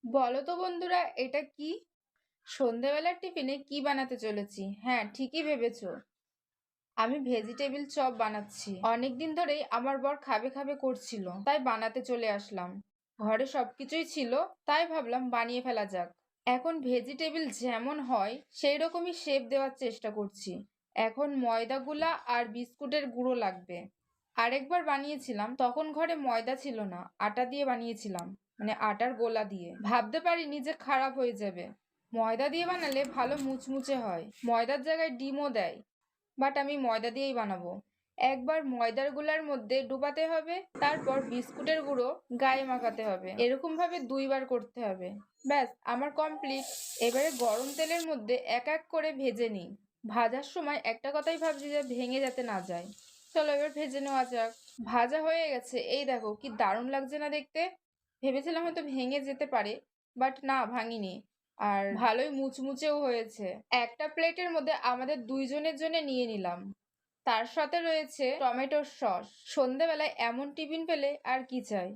বলো তো বন্ধুরা, এটা কি? সন্ধেবেলার টিফিনে কি বানাতে চলেছি? হ্যাঁ, ঠিকই ভেবেছো। আমি ভেজিটেবিল চপ বানাচ্ছি। অনেকদিন ধরেই আমার বর খাবে খাবে করছিল, তাই বানাতে চলে আসলাম। ঘরে সবকিছুই ছিল, তাই ভাবলাম বানিয়ে ফেলা যাক। এখন ভেজিটেবিল যেমন হয় সেই রকমই শেপ দেওয়ার চেষ্টা করছি। এখন ময়দাগুলা আর বিস্কুটের গুঁড়ো লাগবে। আরেকবার বানিয়েছিলাম, তখন ঘরে ময়দা ছিল না, আটা দিয়ে বানিয়েছিলাম। মানে আটার গোলা দিয়ে। ভাবতে পারিনি যে খারাপ হয়ে যাবে। ময়দা দিয়ে বানালে ভালো মুচমুচে হয়, ময়দার জায়গায় ডিমও দেয়। বাট আমি ময়দা দিয়েই বানাবো। একবার ময়দার গুলার মধ্যে ডুবাতে হবে, তারপর বিস্কুটের গুঁড়ো গায়ে মাখাতে হবে। এরকম ভাবে 2বার করতে হবে। ব্যাস, আমার কমপ্লিট। এবারে গরম তেলের মধ্যে এক এক করে ভেজে নিই। ভাজার সময় একটা কথাই ভাবছি যে ভেঙে যাতে না যায়। চলো এবার ভেজে নেওয়া যাক। ভাজা হয়ে গেছে, এই দেখো কি দারুণ লাগছে না দেখতে। ভেবেছিলাম হয়তো ভেঙে যেতে পারে, বাট না, ভাঙিনি। আর ভালোই মুচমুচেও হয়েছে। একটা প্লেটের মধ্যে আমাদের দুইজনের জন্য নিয়ে নিলাম। তার সাথে রয়েছে টমেটোর সস। সন্ধেবেলায় এমন টিফিন পেলে আর কি চাই।